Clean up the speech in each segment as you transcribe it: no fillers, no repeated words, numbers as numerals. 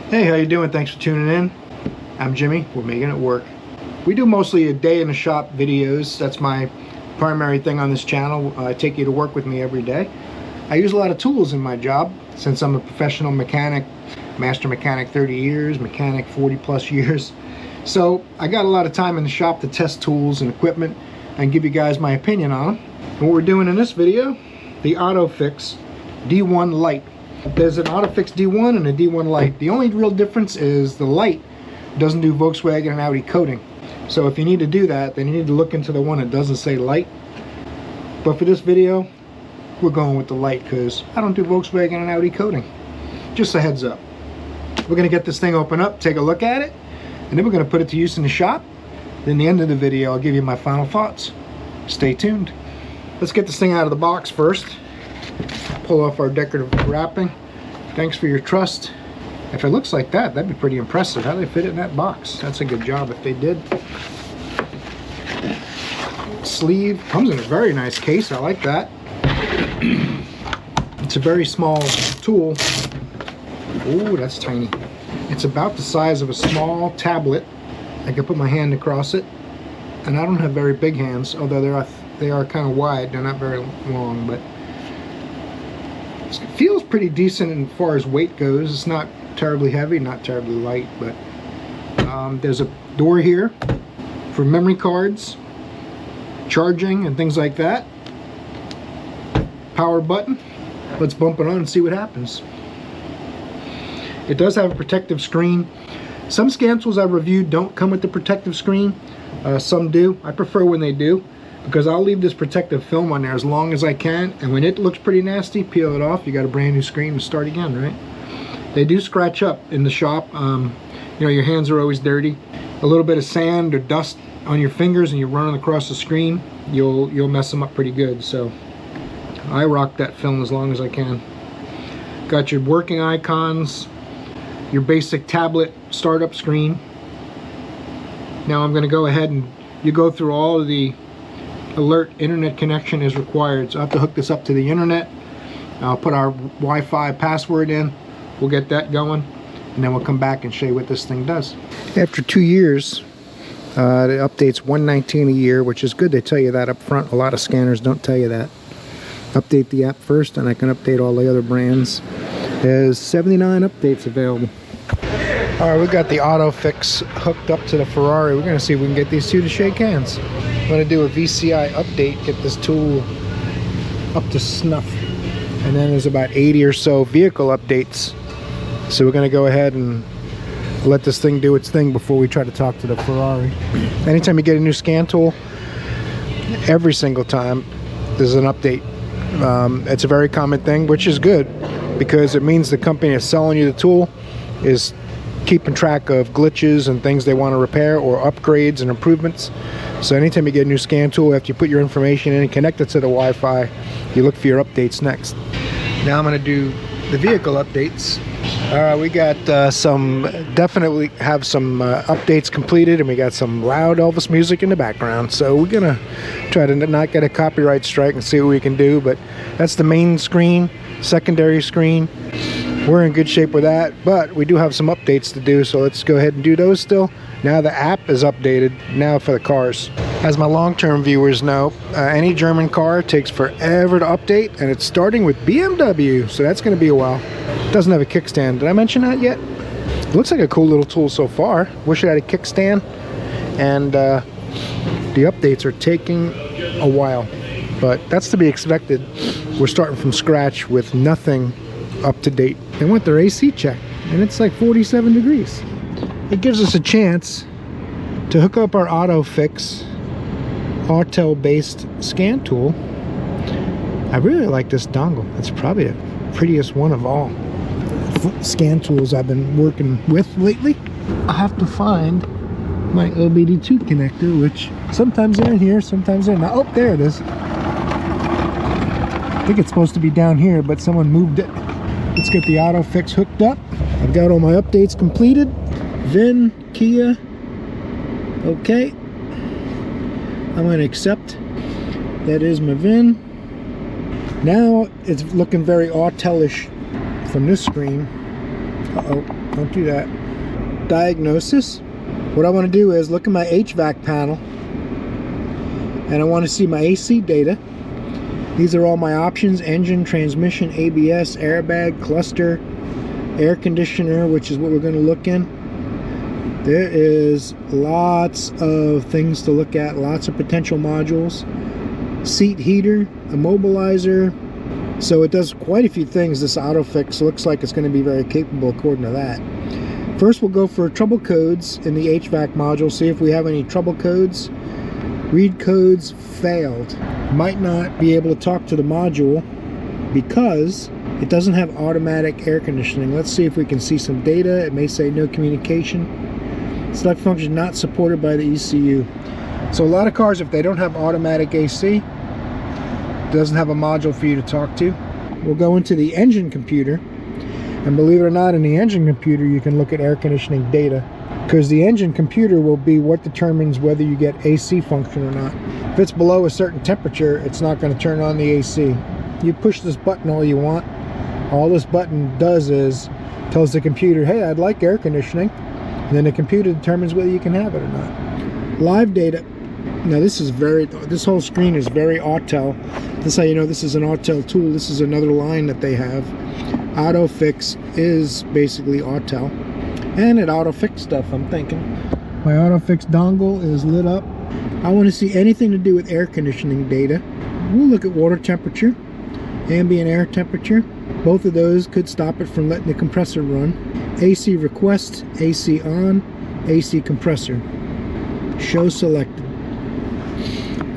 Hey, how you doing? Thanks for tuning in. I'm Jimmy. We're making it work. We do mostly a day in the shop videos. That's my primary thing on this channel. I take you to work with me every day. I use a lot of tools in my job since I'm a professional mechanic, master mechanic 30 years, mechanic 40 plus years. So I got a lot of time in the shop to test tools and equipment and give you guys my opinion on them. And what we're doing in this video, the OTOFIX D1 Lite. There's an OTOFIX D1 and a D1 Lite. The only real difference is the Lite doesn't do Volkswagen and Audi coating. So if you need to do that, then you need to look into the one that doesn't say Lite. But for this video, we're going with the Lite because I don't do Volkswagen and Audi coating. Just a heads up. We're going to get this thing open up, take a look at it, and then we're going to put it to use in the shop. Then at the end of the video, I'll give you my final thoughts. Stay tuned. Let's get this thing out of the box first. Pull off our decorative wrapping. Thanks for your trust. If it looks like that, that'd be pretty impressive. How they fit it in that box? That's a good job if they did. Sleeve comes in a very nice case. I like that. It's a very small tool. Ooh, that's tiny. It's about the size of a small tablet. I can put my hand across it, and I don't have very big hands, although they are kind of wide. They're not very long, but it feels pretty decent as far as weight goes. It's not terribly heavy, not terribly light, but there's a door here for memory cards, charging and things like that. Power button. Let's bump it on and see what happens. It does have a protective screen. Some scan tools I've reviewed don't come with the protective screen. Some do. I prefer when they do, because I'll leave this protective film on there as long as I can, and when it looks pretty nasty, peel it off. You got a brand new screen to start again, right? They do scratch up in the shop. You know, your hands are always dirty. A little bit of sand or dust on your fingers and you're running across the screen, you'll mess them up pretty good. So I rock that film as long as I can. Got your working icons, your basic tablet startup screen. Now I'm going to go ahead and you go through all of the alert internet connection is required. So I have to hook this up to the internet. I'll put our Wi-Fi password in. We'll get that going, and then we'll come back and show you what this thing does. After 2 years, it updates 119 a year, which is good. They tell you that up front. A lot of scanners don't tell you that. Update the app first, and I can update all the other brands. There's 79 updates available. All right, we got the OTOFIX hooked up to the Ferrari. We're going to see if we can get these two to shake hands. I'm going to do a VCI update, get this tool up to snuff. And then there's about 80 or so vehicle updates. So we're going to go ahead and let this thing do its thing before we try to talk to the Ferrari. Anytime you get a new scan tool, every single time there's an update. It's a very common thing, which is good, because it means the company that's selling you the tool is keeping track of glitches and things they want to repair, or upgrades and improvements. So anytime you get a new scan tool, after you put your information in and connect it to the Wi-Fi, you look for your updates next. Now I'm going to do the vehicle updates. We got definitely have some updates completed, and we got some loud Elvis music in the background. So we're going to try to not get a copyright strike and see what we can do. But that's the main screen, secondary screen. We're in good shape with that, but we do have some updates to do, so let's go ahead and do those still. Now the app is updated, now for the cars. As my long-term viewers know, any German car takes forever to update, and it's starting with BMW, so that's going to be a while. It doesn't have a kickstand. Did I mention that yet? It looks like a cool little tool so far. Wish it had a kickstand, and the updates are taking a while, but that's to be expected. We're starting from scratch with nothing up to date. They want their AC checked, and it's like 47 degrees. It gives us a chance to hook up our OTOFIX Autel based scan tool. I really like this dongle. It's probably the prettiest one of all scan tools I've been working with lately. I have to find my OBD2 connector, which sometimes they're in here, sometimes they're not. Oh, there it is. I think it's supposed to be down here, but someone moved it. Let's get the OTOFIX hooked up. I've got all my updates completed. VIN, Kia. Okay. I'm going to accept. That is my VIN. Now it's looking very Autel-ish from this screen. Uh-oh. don't do that. Diagnosis. What I want to do is look at my HVAC panel, and I want to see my AC data. These are all my options: engine, transmission, ABS, airbag, cluster, air conditioner, which is what we're going to look in. There is lots of things to look at, lots of potential modules. Seat heater, immobilizer. So it does quite a few things. This OTOFIX looks like it's going to be very capable according to that. First we'll go for trouble codes in the HVAC module, see if we have any trouble codes. Read codes failed. Might not be able to talk to the module because it doesn't have automatic air conditioning. Let's see if we can see some data. It may say no communication. Select function not supported by the ECU. So a lot of cars, if they don't have automatic AC, it doesn't have a module for you to talk to. We'll go into the engine computer, and believe it or not, in the engine computer you can look at air conditioning data, because the engine computer will be what determines whether you get AC function or not. If it's below a certain temperature, it's not going to turn on the AC. You push this button all you want. All this button does is tells the computer, hey, I'd like air conditioning, and then the computer determines whether you can have it or not. Live data. Now this whole screen is very Autel. This is how you know this is an Autel tool. This is another line that they have. OTOFIX is basically Autel, and it auto-fix stuff, I'm thinking. My OTOFIX dongle is lit up. I want to see anything to do with air conditioning data. We'll look at water temperature, ambient air temperature. Both of those could stop it from letting the compressor run. AC request, AC on, AC compressor. Show selected.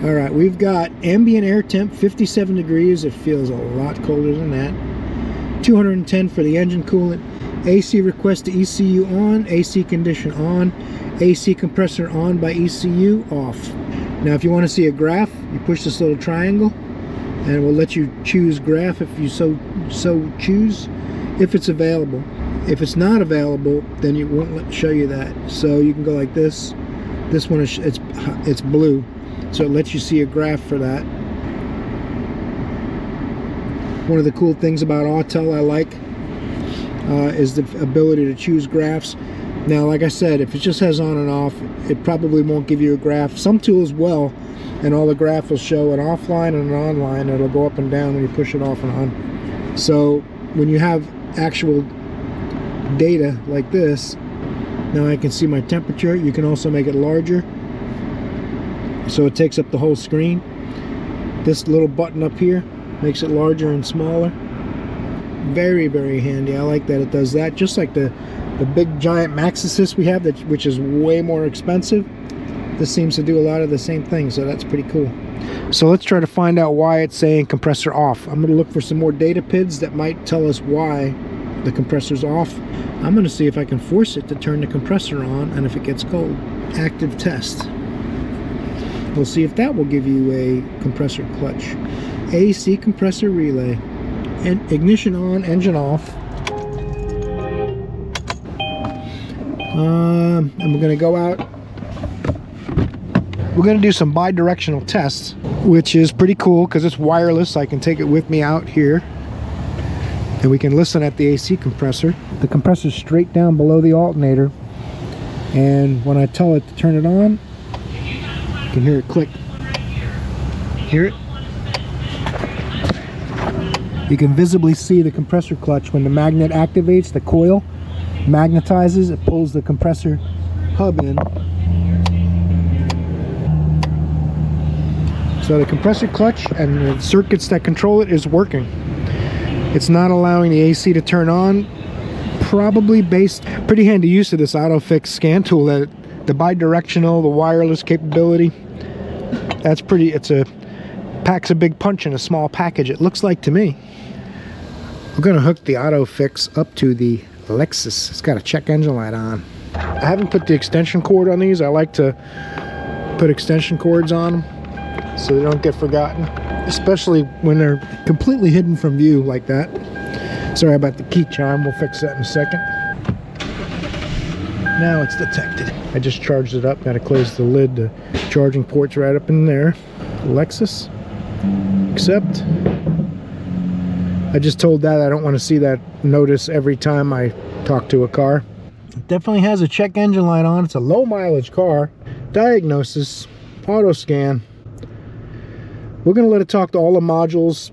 Alright, we've got ambient air temp 57 degrees. It feels a lot colder than that. 210 for the engine coolant. AC request to ECU on, AC condition on, AC compressor on by ECU off. Now if you want to see a graph, you push this little triangle and it will let you choose graph if you so choose, if it's available. If it's not available, then it won't show you that. So you can go like this. This one is it's blue, so it lets you see a graph for that. One of the cool things about Autel I like is the ability to choose graphs. Now, like I said, if it just has on and off, it probably won't give you a graph. Some tools will, and all the graph will show an offline and an online. It'll go up and down when you push it off and on. So when you have actual data like this, now I can see my temperature. You can also make it larger, so it takes up the whole screen. This little button up here makes it larger and smaller. Very, very handy. I like that it does that. Just like the big giant Max Assist we have, which is way more expensive. This seems to do a lot of the same things, so that's pretty cool. So let's try to find out why it's saying compressor off. I'm going to look for some more data PIDs that might tell us why the compressor's off. I'm going to see if I can force it to turn the compressor on and if it gets cold. Active test. We'll see if that will give you a compressor clutch. AC compressor relay. And ignition on, engine off. And we're going to go out. We're going to do some bi-directional tests, which is pretty cool because it's wireless. I can take it with me out here, and we can listen at the AC compressor. The compressor's straight down below the alternator, and when I tell it to turn it on, you can hear it click. Hear it? You can visibly see the compressor clutch. When the magnet activates, the coil magnetizes, it pulls the compressor hub in. So the compressor clutch and the circuits that control it is working. It's not allowing the AC to turn on. Probably based, pretty handy use of this OTOFIX scan tool, that the bi-directional, the wireless capability. That's pretty, packs a big punch in a small package, it looks like to me. We're going to hook the OTOFIX up to the Lexus. It's got a check engine light on. I haven't put the extension cord on these. I like to put extension cords on them so they don't get forgotten, especially when they're completely hidden from view like that. Sorry about the key chime. We'll fix that in a second. Now it's detected. I just charged it up. Got to close the lid. The charging port's right up in there. Lexus. Accept. I just told that I don't want to see that notice every time I talk to a car. It definitely has a check engine light on. It's a low mileage car. Diagnosis, auto scan. We're going to let it talk to all the modules.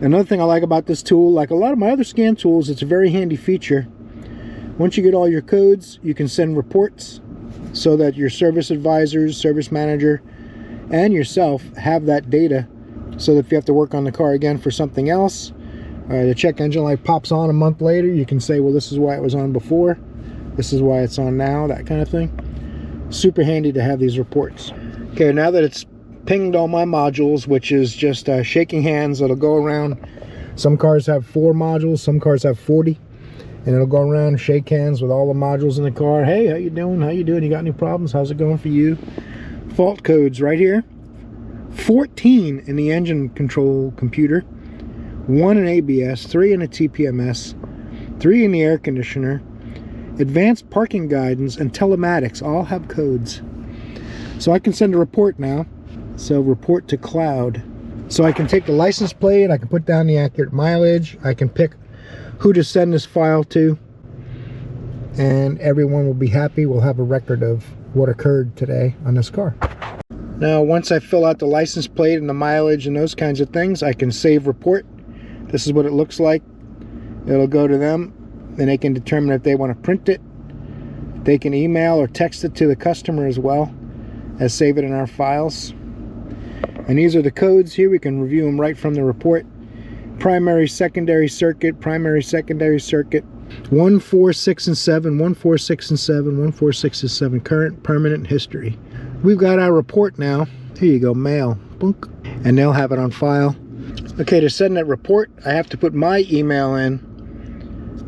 Another thing I like about this tool, like a lot of my other scan tools, it's a very handy feature. Once you get all your codes, you can send reports so that your service advisors, service manager, and yourself have that data, so that if you have to work on the car again for something else, the check engine light pops on a month later, you can say, well, this is why it was on before, this is why it's on now, that kind of thing. Super handy to have these reports. Okay, now that it's pinged all my modules, which is just shaking hands, it'll go around. Some cars have 4 modules, some cars have 40, and it'll go around and shake hands with all the modules in the car. Hey, how you doing? How you doing? You got any problems? How's it going for you? Fault codes right here. 14 in the engine control computer, 1 in ABS, 3 in a TPMS, 3 in the air conditioner, advanced parking guidance, and telematics all have codes. So I can send a report now. So report to cloud. So I can take the license plate, I can put down the accurate mileage, I can pick who to send this file to, and everyone will be happy. We'll have a record of what occurred today on this car. Now, once I fill out the license plate and the mileage and those kinds of things, I can save report. This is what it looks like. It'll go to them, and they can determine if they want to print it. They can email or text it to the customer as well as save it in our files. And these are the codes here. We can review them right from the report. Primary, secondary circuit, primary, secondary circuit. 1, 4, 6, and 7, 1, 4, 6, and 7, 1, 4, 6, and 7, current, permanent, history. We've got our report now. Here you go, mail, boink, and they'll have it on file. Okay, to send that report, I have to put my email in,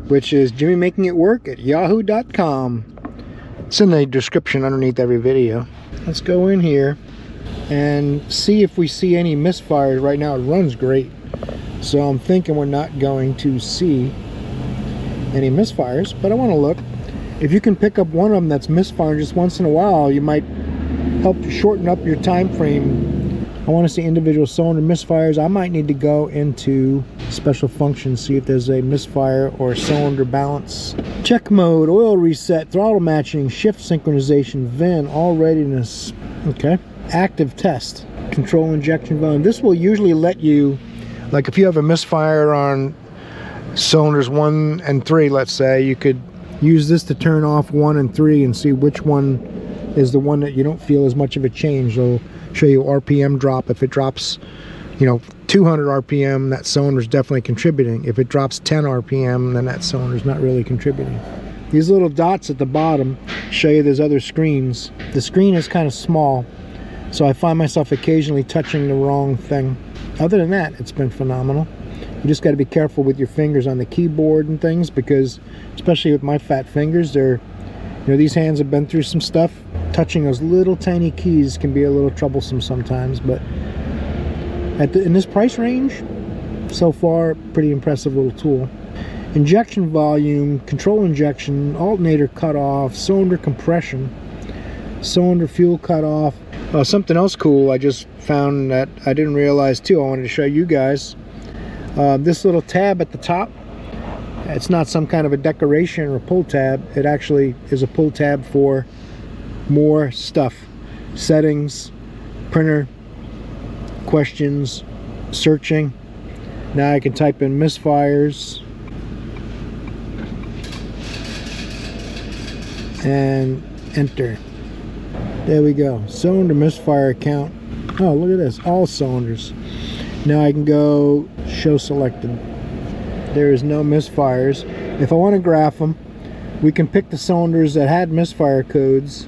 which is jimmymakingitwork@yahoo.com. It's in the description underneath every video. Let's go in here and see if we see any misfires. Right now it runs great, so I'm thinking we're not going to see any misfires, but I want to look. If you can pick up one of them that's misfiring just once in a while, you might help shorten up your time frame. I want to see individual cylinder misfires. I might need to go into special functions, see if there's a misfire or cylinder balance. Check mode, oil reset, throttle matching, shift synchronization, VIN, all readiness. Okay. Active test, control injection volume. This will usually let you, like if you have a misfire on cylinders 1 and 3, let's say, you could use this to turn off 1 and 3 and see which one is the one that you don't feel as much of a change. It'll show you RPM drop. If it drops, 200 RPM, that cylinder is definitely contributing. If it drops 10 RPM, then that cylinder is not really contributing. These little dots at the bottom show you there's other screens. The screen is kind of small, so I find myself occasionally touching the wrong thing. Other than that, it's been phenomenal. You just got to be careful with your fingers on the keyboard and things, because especially with my fat fingers, these hands have been through some stuff. Touching those little tiny keys can be a little troublesome sometimes, but in this price range, so far, pretty impressive little tool. Injection volume, control injection, alternator cutoff, cylinder compression, cylinder fuel cutoff. Something else cool I just found that I didn't realize too, I wanted to show you guys. This little tab at the top, it's not some kind of a decoration or pull tab. It actually is a pull tab for more stuff. Settings, printer, questions, searching. Now I can type in misfires and enter. There we go. Cylinder misfire count. Oh, look at this. All cylinders. Now I can go show selected. There is no misfires. If I want to graph them, we can pick the cylinders that had misfire codes.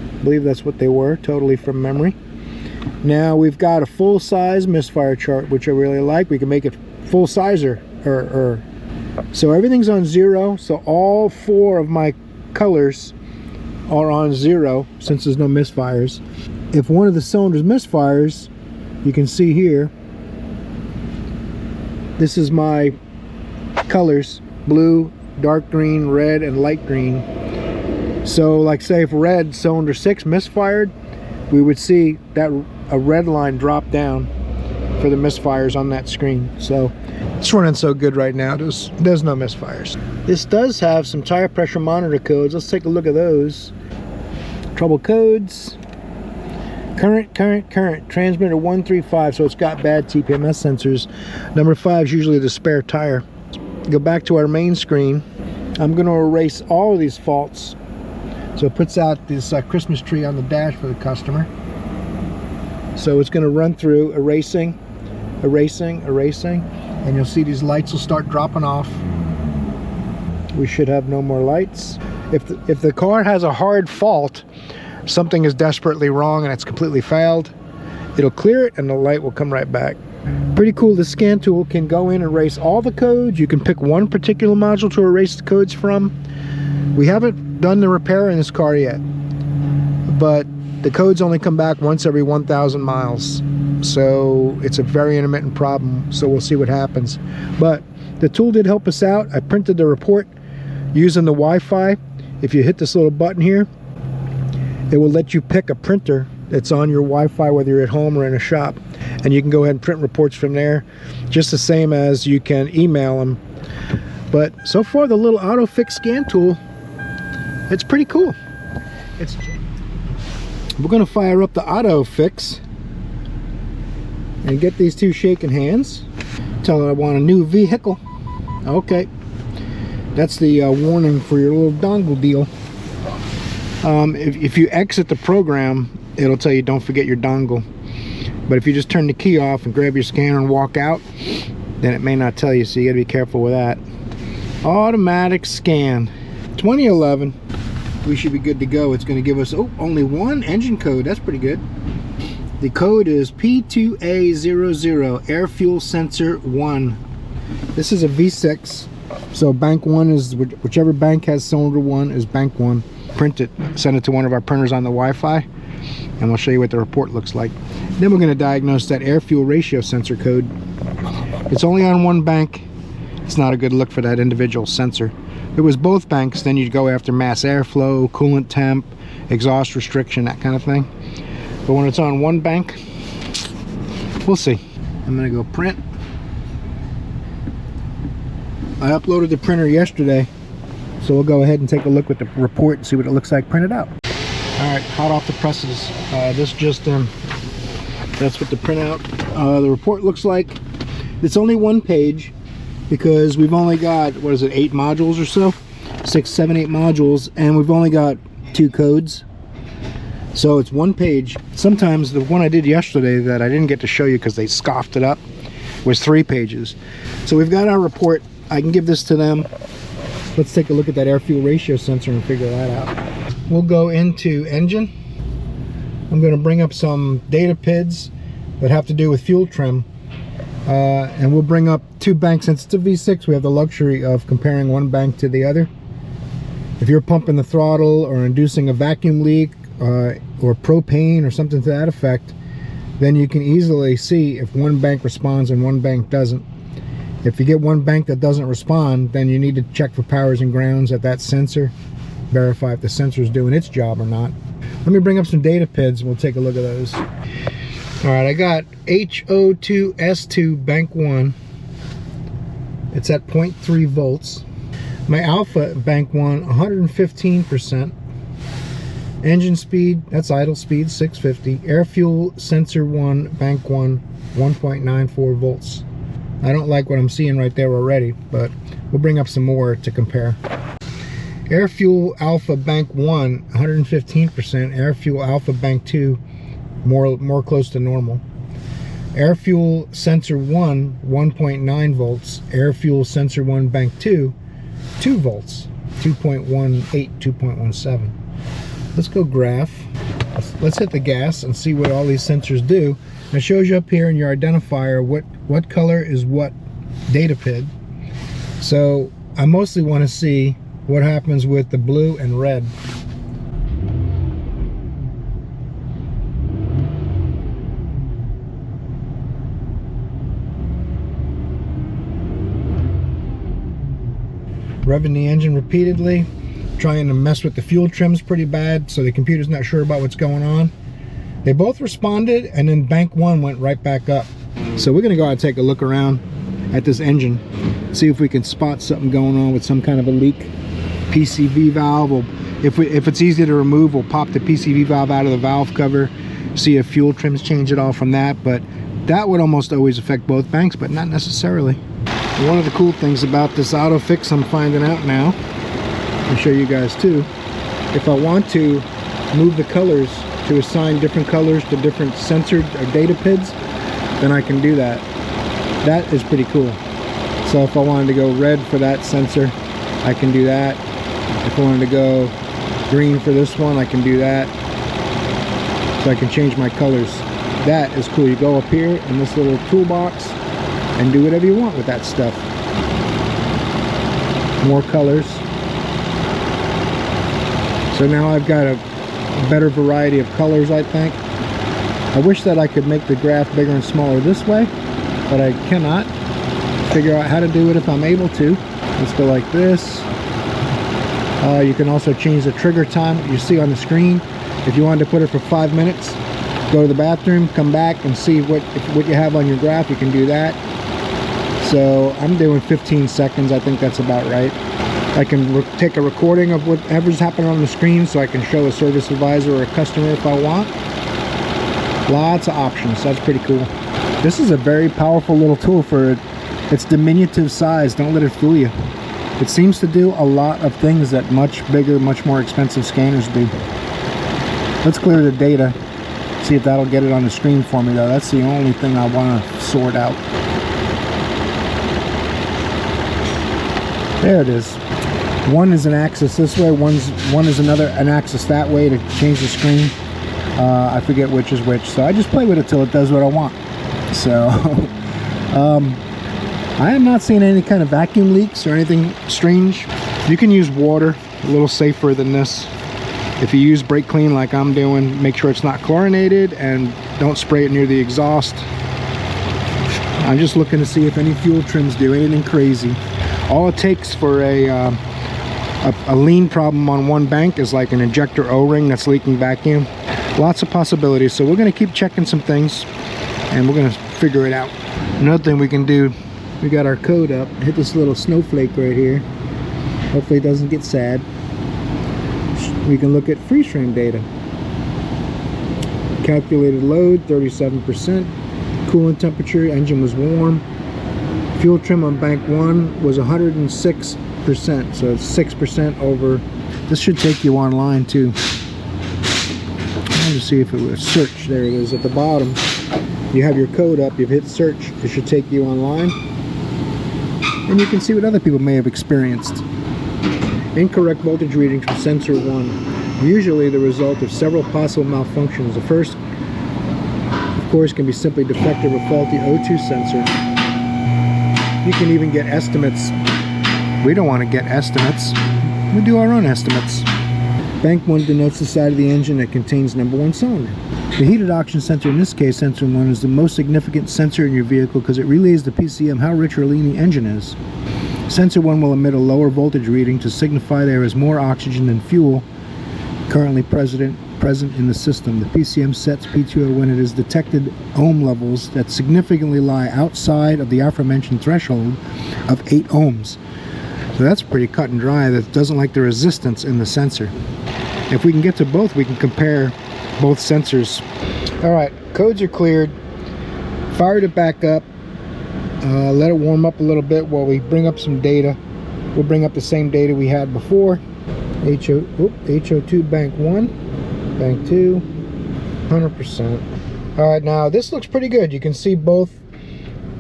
I believe that's what they were, totally from memory. Now we've got a full-size misfire chart, which I really like. We can make it full-sizer. So everything's on 0, so all 4 of my colors are on 0 since there's no misfires. If one of the cylinders misfires, you can see here, this is my colors: blue, dark green, red, and light green. So like say if red, cylinder 6 misfired, we would see that a red line drop down for the misfires on that screen. So It's running so good right now. There's no misfires. This does have some tire pressure monitor codes. Let's take a look at those. Trouble codes. Current. Transmitter 135, so it's got bad TPMS sensors. Number 5 is usually the spare tire. Go back to our main screen. I'm going to erase all of these faults. So it puts out this Christmas tree on the dash for the customer. So it's going to run through erasing, and you'll see these lights will start dropping off. We should have no more lights. If the car has a hard fault, something is desperately wrong and it's completely failed, it'll clear it and the light will come right back. Pretty cool. The scan tool can go in and erase all the codes. You can pick one particular module to erase the codes from. We haven't done the repair in this car yet, but the codes only come back once every 1,000 miles. So it's a very intermittent problem, so we'll see what happens. But the tool did help us out. I printed the report using the Wi-Fi. If you hit this little button here, it will let you pick a printer that's on your Wi-Fi, whether you're at home or in a shop, and you can go ahead and print reports from there, just the same as you can email them. But so far, the little OTOFIX scan tool, it's pretty cool. We're going to fire up the OTOFIX and get these two shaking hands. Tell it I want a new vehicle. Okay, that's the warning for your little dongle deal. If you exit the program, it'll tell you don't forget your dongle. But if you just turn the key off and grab your scanner and walk out, then it may not tell you, so you gotta be careful with that. Automatic scan. 2011. We should be good to go. It's going to give us only one engine code. That's pretty good. The code is P2A00 air fuel sensor 1. This is a V6, so bank 1 is whichever bank has cylinder 1 is bank 1. Print it, send it to one of our printers on the Wi-Fi, and we'll show you what the report looks like. Then we're going to diagnose that air fuel ratio sensor code. It's only on one bank. It's not a good look for that individual sensor. If it was both banks, then you'd go after mass airflow, coolant temp, exhaust restriction, that kind of thing. But when it's on one bank, we'll see. I'm gonna go print. I uploaded the printer yesterday, so we'll go ahead and take a look at the report and see what it looks like printed out. All right, hot off the presses. This just in. That's what the printout, the report looks like. It's only one page, because we've only got, what is it, 8 modules or so? 6, 7, 8 modules, and we've only got 2 codes. So it's one page. Sometimes the one I did yesterday that I didn't get to show you because they scoffed it up was 3 pages. So we've got our report. I can give this to them. Let's take a look at that air fuel ratio sensor and figure that out. We'll go into engine. I'm going to bring up some data PIDs that have to do with fuel trim. And we'll bring up 2 banks. Since it's a V6, we have the luxury of comparing one bank to the other. If you're pumping the throttle or inducing a vacuum leak or propane or something to that effect, then you can easily see if one bank responds and one bank doesn't. If you get one bank that doesn't respond, then you need to check for powers and grounds at that sensor, verify if the sensor is doing its job or not. Let me bring up some data PIDs and we'll take a look at those. Alright, I got HO2S2 bank 1. It's at 0.3 volts. My alpha bank 1, 115%. Engine speed, that's idle speed, 650. Air fuel sensor 1, bank 1, 1.94 volts. I don't like what I'm seeing right there already, but we'll bring up some more to compare. Air fuel alpha bank 1, 115%. Air fuel alpha bank 2, more close to normal. Air fuel sensor 1, 1.9 volts. Air fuel sensor 1 bank 2, 2 volts, 2.18, 2.17. Let's go graph. Let's hit the gas and see what all these sensors do. And it shows you up here in your identifier what color is what data PID. So I mostly want to see what happens with the blue and red. Revving the engine repeatedly, trying to mess with the fuel trims pretty bad, so the computer's not sure about what's going on. They both responded, and then bank 1 went right back up. So we're gonna go out and take a look around at this engine, see if we can spot something going on with some kind of a leak. PCV valve, if it's easy to remove, we'll pop the PCV valve out of the valve cover, see if fuel trims change at all from that, but that would almost always affect both banks, but not necessarily. One of the cool things about this OTOFIX I'm finding out now, I'll show you guys too, if I want to move the colors to assign different colors to different sensor or data PIDs, then I can do that. That is pretty cool. So if I wanted to go red for that sensor, I can do that. If I wanted to go green for this one, I can do that. So I can change my colors. That is cool. You go up here in this little toolbox and do whatever you want with that stuff. More colors. So now I've got a better variety of colors, I think. I wish that I could make the graph bigger and smaller this way, but I cannot. Figure out how to do it if I'm able to. Let's go like this. You can also change the trigger time you see on the screen. If you wanted to put it for 5 minutes, go to the bathroom, come back and see what you have on your graph. You can do that. So I'm doing 15 seconds. I think that's about right. I can take a recording of whatever's happening on the screen so I can show a service advisor or a customer if I want. Lots of options. That's pretty cool. This is a very powerful little tool for its diminutive size. Don't let it fool you. It seems to do a lot of things that much bigger, much more expensive scanners do. Let's clear the data. See if that'll get it on the screen for me though. That's the only thing I want to sort out. There it is. One is an axis this way, one is an axis that way to change the screen. I forget which is which, so I just play with it till it does what I want. So I am not seeing any kind of vacuum leaks or anything strange. You can use water, a little safer than this. If you use brake clean like I'm doing, make sure it's not chlorinated and don't spray it near the exhaust. I'm just looking to see if any fuel trims do anything crazy. All it takes for a lean problem on one bank is like an injector O-ring that's leaking vacuum. Lots of possibilities, so we're going to keep checking some things and we're going to figure it out. Another thing we can do, we got our code up, hit this little snowflake right here. Hopefully it doesn't get sad. We can look at freeze frame data. Calculated load 37%, coolant temperature, engine was warm. Fuel trim on bank 1 was 106%, so it's 6% over. This should take you online too. Let me see if it was search. There it is at the bottom. You have your code up, you've hit search, it should take you online. And you can see what other people may have experienced. Incorrect voltage readings from sensor 1. Usually the result of several possible malfunctions. The first, of course, can be simply defective or faulty O2 sensor. You can even get estimates. We don't want to get estimates. We do our own estimates. Bank 1 denotes the side of the engine that contains number 1 cylinder. The heated oxygen sensor, in this case sensor 1, is the most significant sensor in your vehicle because it relays the PCM how rich or lean the engine is. Sensor 1 will emit a lower voltage reading to signify there is more oxygen than fuel currently present in the system. The PCM sets P2O when it has detected ohm levels that significantly lie outside of the aforementioned threshold of 8 ohms. So that's pretty cut and dry. That doesn't like the resistance in the sensor. If we can get to both, we can compare both sensors. Alright, codes are cleared. Fired it back up. Let it warm up a little bit while we bring up some data. We'll bring up the same data we had before. HO2 bank 1, bank 2, 100%. Alright, now this looks pretty good. You can see both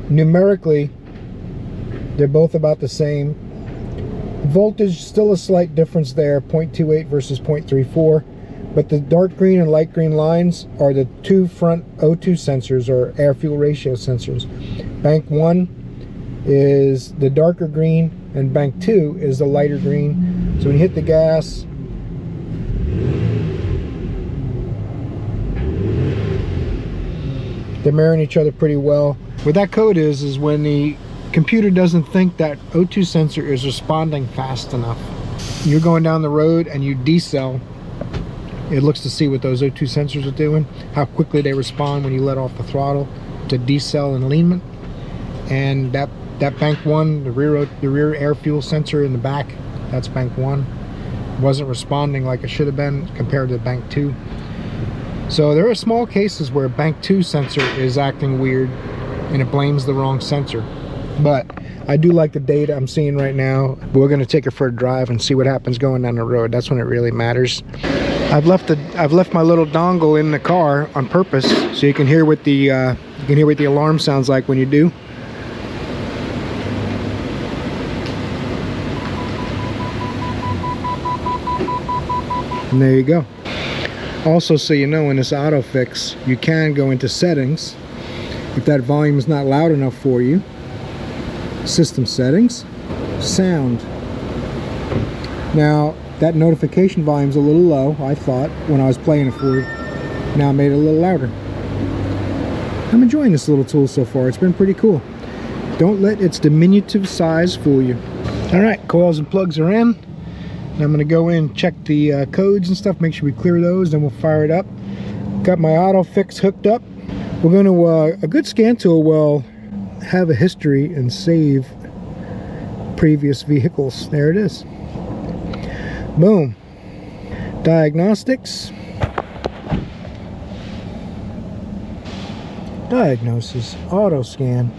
numerically, they're both about the same. Voltage, still a slight difference there, 0.28 versus 0.34. But the dark green and light green lines are the two front O2 sensors, or air-fuel ratio sensors. Bank 1 is the darker green and bank 2 is the lighter green. So when you hit the gas, they're mirroring each other pretty well. What that code is when the computer doesn't think that O2 sensor is responding fast enough. You're going down the road and you decel. It looks to see what those O2 sensors are doing, how quickly they respond when you let off the throttle to decel and leanment, and that That bank 1, the rear air fuel sensor in the back, that's bank 1. Wasn't responding like it should have been compared to bank 2. So there are small cases where bank 2 sensor is acting weird and it blames the wrong sensor. But I do like the data I'm seeing right now. We're going to take it for a drive and see what happens going down the road. That's when it really matters. I've left my little dongle in the car on purpose so you can hear what the alarm sounds like when you do. And there you go. Also, so you know, in this OTOFIX, you can go into settings if that volume is not loud enough for you. System settings, sound. Now that notification volume is a little low, I thought, when I was playing it for you. Now I made it a little louder. I'm enjoying this little tool so far. It's been pretty cool. Don't let its diminutive size fool you. Alright, coils and plugs are in. Now I'm going to go in, check the codes and stuff, make sure we clear those, then we'll fire it up. Got my OTOFIX hooked up. We're going to, a good scan tool will have a history and save previous vehicles. There it is. Boom. Diagnostics. Diagnosis. Auto scan.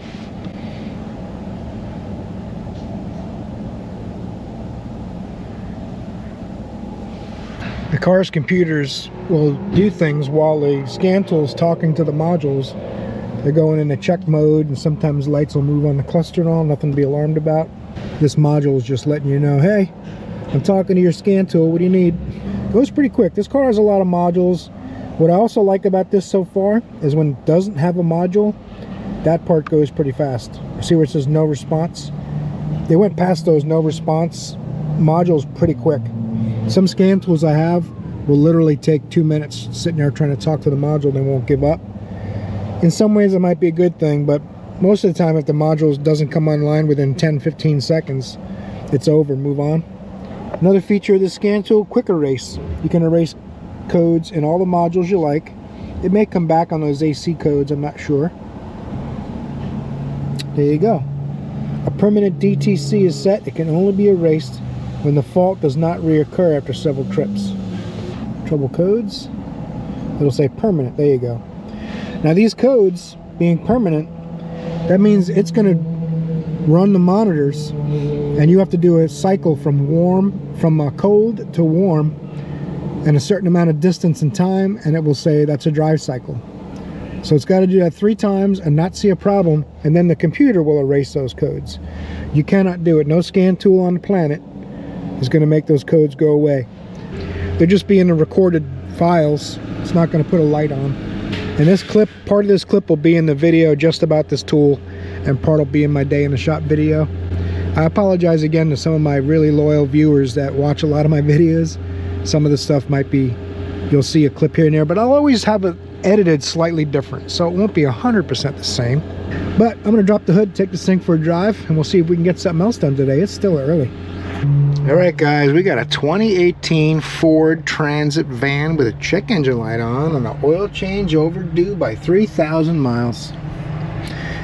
The car's computers will do things while the scan tool is talking to the modules. They're going into check mode, and sometimes lights will move on the cluster and all, nothing to be alarmed about. This module is just letting you know, hey, I'm talking to your scan tool, what do you need? It goes pretty quick. This car has a lot of modules. What I also like about this so far is when it doesn't have a module, that part goes pretty fast. See where it says no response? They went past those no response modules pretty quick. Some scan tools I have will literally take 2 minutes sitting there trying to talk to the module. They won't give up. In some ways it might be a good thing, but most of the time if the module doesn't come online within 10-15 seconds, it's over, move on. Another feature of this scan tool, quick erase. You can erase codes in all the modules you like. It may come back on those AC codes, I'm not sure. There you go. A permanent DTC is set. It can only be erased when the fault does not reoccur after several trips. Trouble codes. It'll say permanent. There you go. Now these codes being permanent, that means it's going to run the monitors, and you have to do a cycle from cold to warm and a certain amount of distance and time, and it will say that's a drive cycle. So it's got to do that 3 times and not see a problem, and then the computer will erase those codes. You cannot do it. No scan tool on the planet is going to make those codes go away. They're just being the recorded files. It's not going to put a light on. And this clip, part of this clip will be in the video just about this tool, and part will be in my day in the shop video. I apologize again to some of my really loyal viewers that watch a lot of my videos. Some of the stuff might be, you'll see a clip here and there, but I'll always have it edited slightly different, so it won't be 100% the same. But I'm going to drop the hood, take this thing for a drive, and we'll see if we can get something else done today. It's still early. Alright guys, we got a 2018 Ford Transit van with a check engine light on and an oil change overdue by 3,000 miles.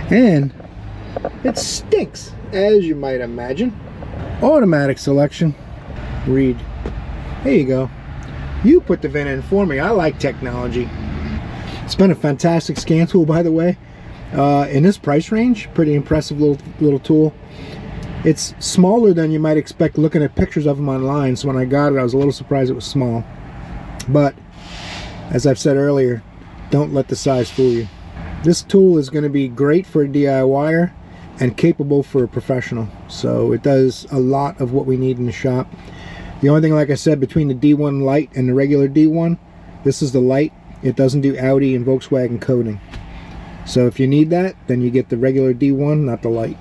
And it stinks, as you might imagine. Automatic selection. Read. There you go. You put the VIN in for me. I like technology. It's been a fantastic scan tool, by the way. In this price range, pretty impressive little tool. It's smaller than you might expect looking at pictures of them online, so when I got it I was a little surprised it was small. But as I've said earlier, don't let the size fool you. This tool is going to be great for a DIYer and capable for a professional, so it does a lot of what we need in the shop. The only thing, like I said, between the D1 Lite and the regular D1, this is the Lite. It doesn't do Audi and Volkswagen coding, so if you need that, then you get the regular D1, not the Lite.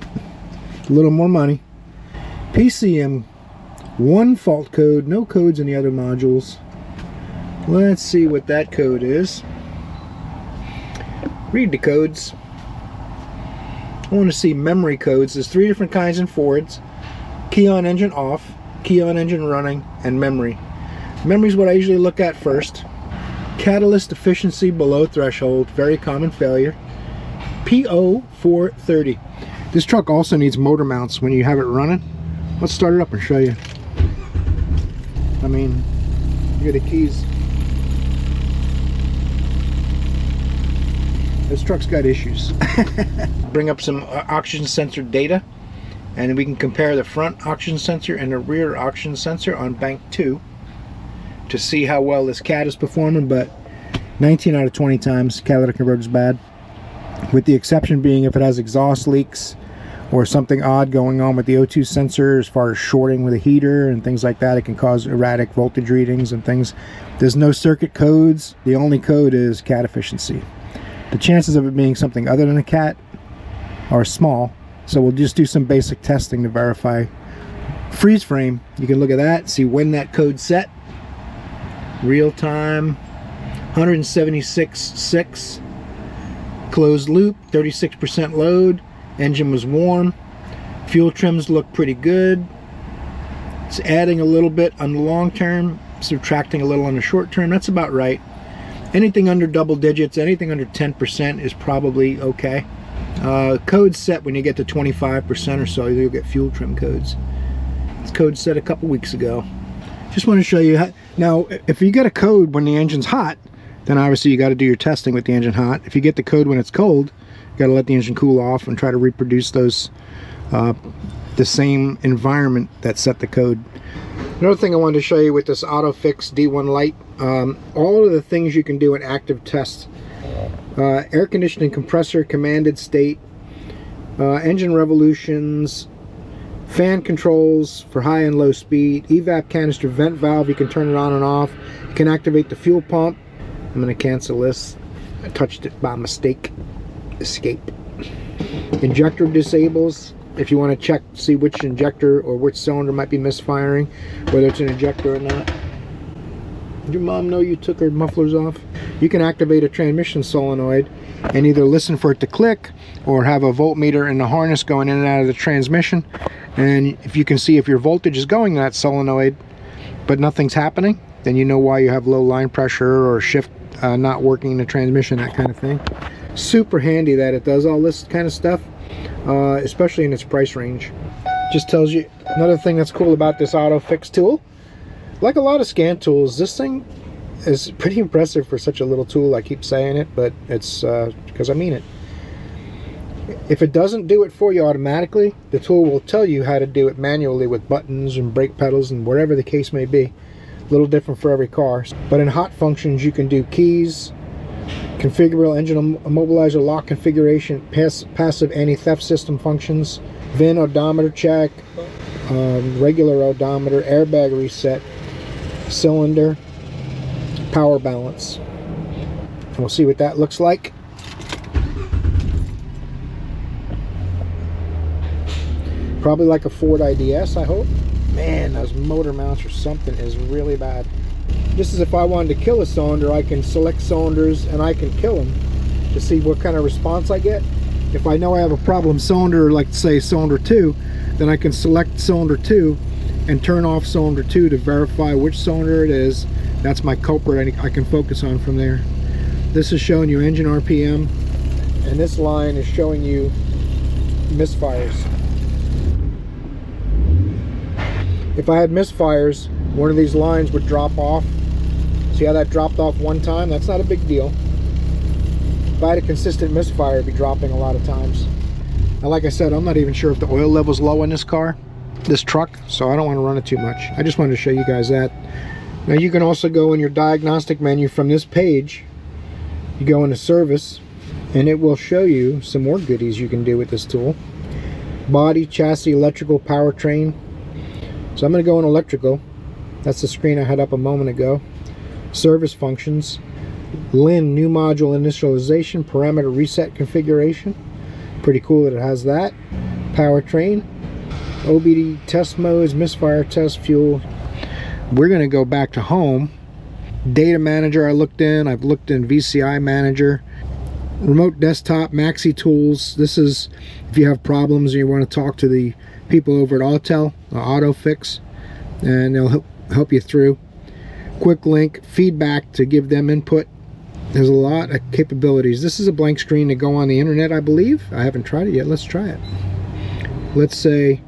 A little more money. PCM, 1 fault code, no codes in the other modules. Let's see what that code is. Read the codes. I want to see memory codes. There's 3 different kinds in Fords: key on engine off, key on engine running, and memory. Memory is what I usually look at first. Catalyst efficiency below threshold, very common failure. PO430. This truck also needs motor mounts when you have it running. Let's start it up and show you. I mean, look at the keys. This truck's got issues. Bring up some oxygen sensor data, and we can compare the front oxygen sensor and the rear oxygen sensor on bank 2 to see how well this cat is performing. But 19 out of 20 times catalytic converter is bad, with the exception being if it has exhaust leaks or something odd going on with the O2 sensor as far as shorting with a heater and things like that. It can cause erratic voltage readings and things. There's no circuit codes. The only code is cat efficiency. The chances of it being something other than a cat are small, so we'll just do some basic testing to verify. Freeze frame, you can look at that, see when that code's set. Real time, 176.6. Closed loop, 36% load. Engine was warm. Fuel trims look pretty good. It's adding a little bit on the long term, subtracting a little on the short term. That's about right. Anything under double digits, anything under 10% is probably okay. Codes set when you get to 25% or so, you'll get fuel trim codes. This code set a couple weeks ago. Just want to show you how. Now, if you get a code when the engine's hot, then obviously you got to do your testing with the engine hot. If you get the code when it's cold, you got to let the engine cool off and try to reproduce those, the same environment that set the code. Another thing I wanted to show you with this OTOFIX D1 Lite, all of the things you can do in active tests. Air conditioning compressor, commanded state, engine revolutions, fan controls for high and low speed, evap canister vent valve, you can turn it on and off. You can activate the fuel pump. I'm going to cancel this. I touched it by mistake. Escape. Injector disables. If you want to check, see which injector or which cylinder might be misfiring, whether it's an injector or not. Did your mom know you took her mufflers off? You can activate a transmission solenoid and either listen for it to click or have a voltmeter in the harness going in and out of the transmission. And if you can see if your voltage is going to that solenoid but nothing's happening, then you know why you have low line pressure or shift not working in the transmission, that kind of thing. Super handy that it does all this kind of stuff, especially in its price range. Just tells you. Another thing that's cool about this OTOFIX tool, like a lot of scan tools, this thing is pretty impressive for such a little tool. I keep saying it, but it's because I mean it. If it doesn't do it for you automatically, the tool will tell you how to do it manually with buttons and brake pedals and whatever the case may be. A little different for every car. But in hot functions, you can do keys, configurable engine immobilizer lock configuration, passive anti-theft system functions, VIN odometer check, regular odometer, airbag reset, cylinder, power balance. And we'll see what that looks like. Probably like a Ford IDS, I hope. Man, those motor mounts or something is really bad. This is if I wanted to kill a cylinder, I can select cylinders and I can kill them to see what kind of response I get. If I know I have a problem cylinder, like say cylinder 2, then I can select cylinder 2 and turn off cylinder 2 to verify which cylinder it is. That's my culprit I can focus on from there. This is showing you engine RPM, and this line is showing you misfires. If I had misfires, one of these lines would drop off. See how that dropped off one time? That's not a big deal. If I had a consistent misfire, it'd be dropping a lot of times. Now, like I said, I'm not even sure if the oil level's low in this car, this truck, so I don't want to run it too much. I just wanted to show you guys that. Now you can also go in your diagnostic menu from this page. You go into service, and it will show you some more goodies you can do with this tool. Body, chassis, electrical, powertrain. So I'm going to go in electrical. That's the screen I had up a moment ago. Service functions. LIN, new module initialization, parameter reset configuration. Pretty cool that it has that. Powertrain. OBD test modes, misfire test, fuel. We're going to go back to home. Data manager I looked in. I've looked in VCI manager. Remote desktop, Maxi tools. This is if you have problems and you want to talk to the people over at OTOFIX, and they'll help you through. Quick link, feedback to give them input. There's a lot of capabilities. This is a blank screen to go on the internet, I believe. I haven't tried it yet. Let's try it. let's say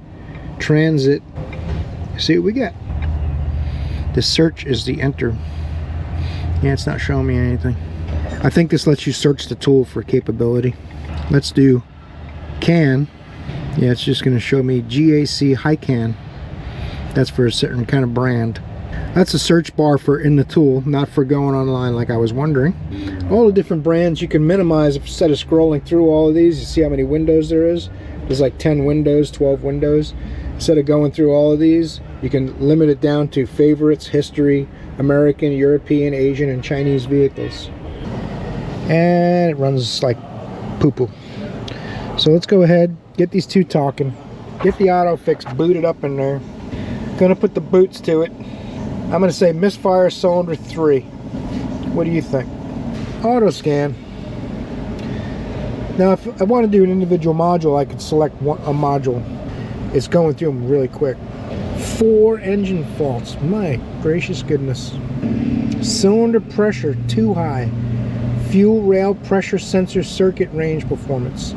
transit. See what we get. The search is the enter. Yeah, it's not showing me anything. I think this lets you search the tool for capability. Let's do can. Yeah, it's just going to show me GAC high can. That's for a certain kind of brand. That's a search bar for in the tool, not for going online like I was wondering. All the different brands you can minimize instead of scrolling through all of these. You see how many windows there is? There's like 10 windows, 12 windows. Instead of going through all of these, you can limit it down to favorites, history, American, European, Asian, and Chinese vehicles. And it runs like poo-poo. So let's go ahead, get these two talking. Get the OTOFIX booted up in there. Gonna put the boots to it. I'm gonna say misfire cylinder 3. What do you think? Auto scan. Now if I want to do an individual module, I could select a module. It's going through them really quick. 4 engine faults. My gracious goodness. Cylinder pressure too high. Fuel rail pressure sensor circuit range performance.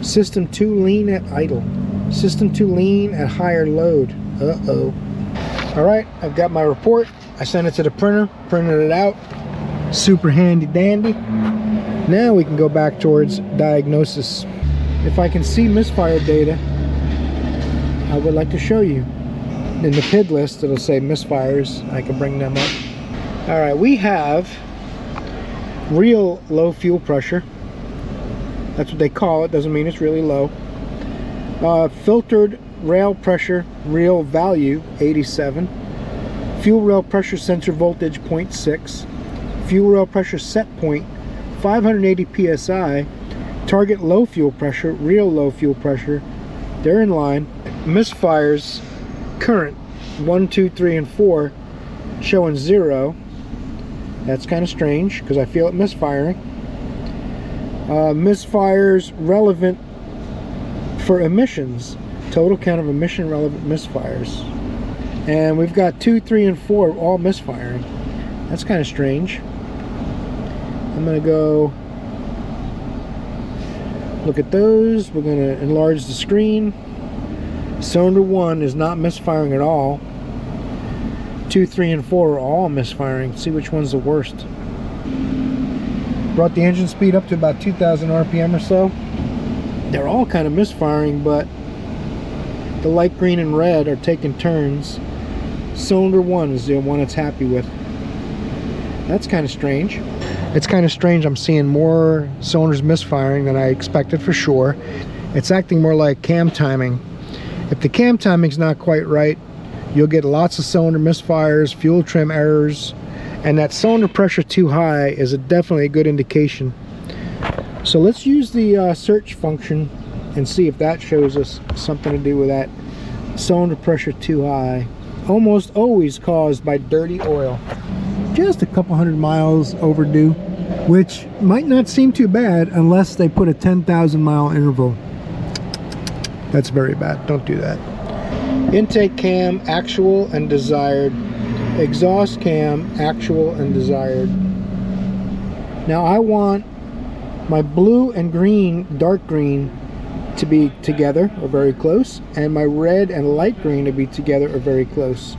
System too lean at idle. System too lean at higher load. Uh-oh. Alright, I've got my report. I sent it to the printer, printed it out. Super handy dandy. Now we can go back towards diagnosis. If I can see misfire data, I would like to show you. In the PID list, it'll say misfires. I can bring them up. Alright, we have real low fuel pressure. That's what they call it. Doesn't mean it's really low. Filtered rail pressure, real value, 87. Fuel rail pressure sensor voltage, 0.6. Fuel rail pressure set point, 580 psi. Target low fuel pressure, real low fuel pressure. They're in line. Misfires, current, 1, 2, 3, and 4, showing 0. That's kind of strange, because I feel it misfiring. Misfires relevant for emissions. Total count of emission relevant misfires. And we've got 2, 3, and 4 all misfiring. That's kind of strange. I'm going to go look at those. We're going to enlarge the screen. Cylinder 1 is not misfiring at all. 2, 3, and 4 are all misfiring. See which one's the worst. Brought the engine speed up to about 2,000 RPM or so. They're all kind of misfiring, but the light green and red are taking turns. Cylinder 1 is the one it's happy with. That's kind of strange. It's kind of strange. I'm seeing more cylinders misfiring than I expected for sure. It's acting more like cam timing. If the cam timing's not quite right, you'll get lots of cylinder misfires, fuel trim errors, and that cylinder pressure too high is definitely a good indication. So let's use the search function and see if that shows us something to do with that cylinder pressure too high. Almost always caused by dirty oil. Just a couple hundred miles overdue, which might not seem too bad unless they put a 10,000 mile interval. That's very bad. Don't do that. Intake cam, actual and desired. Exhaust cam, actual and desired. Now I want my blue and green, dark green, to be together or very close, and my red and light green to be together or very close.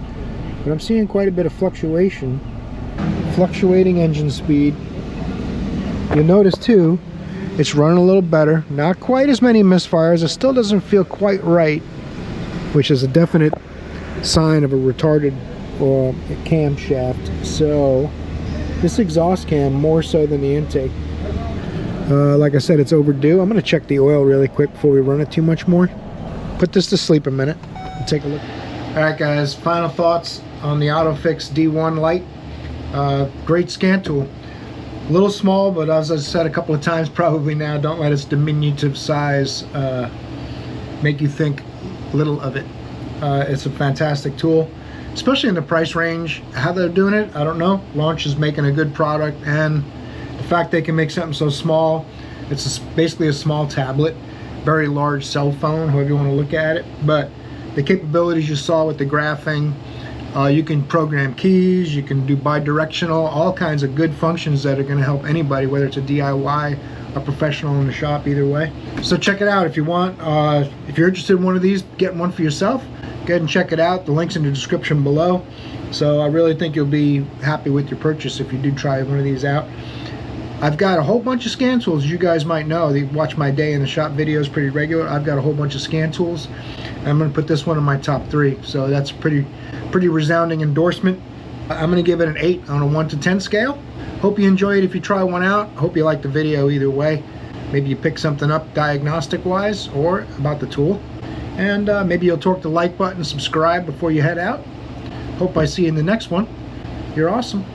But I'm seeing quite a bit of fluctuation. Fluctuating engine speed. You'll notice too, it's running a little better. Not quite as many misfires. It still doesn't feel quite right, which is a definite sign of a retarded camshaft. So this exhaust cam more so than the intake. Like I said, it's overdue. I'm going to check the oil really quick before we run it too much more. Put this to sleep a minute and take a look. Alright guys, final thoughts on the OTOFIX D1 Lite. Great scan tool. A little small, but as I said a couple of times probably now, don't let its diminutive size make you think little of it. It's a fantastic tool, especially in the price range. How they're doing it, I don't know. Launch is making a good product, and the fact they can make something so small, it's basically a small tablet, very large cell phone, however you want to look at it. But the capabilities you saw with the graphing, you can program keys, you can do bi-directional, all kinds of good functions that are going to help anybody, whether it's a DIY a professional in the shop either way. So check it out if you want. If you're interested in one of these, getting one for yourself, go ahead and check it out. The link's in the description below. So I really think you'll be happy with your purchase if you do try one of these out. I've got a whole bunch of scan tools. You guys might know, they watch my day in the shop videos pretty regular. I've got a whole bunch of scan tools. I'm going to put this one in my top 3. So that's pretty resounding endorsement. I'm going to give it an 8 on a 1 to 10 scale. Hope you enjoy it if you try one out. Hope you like the video either way. Maybe you pick something up diagnostic wise or about the tool. And maybe you'll torque the like button, subscribe before you head out. Hope I see you in the next one. You're awesome.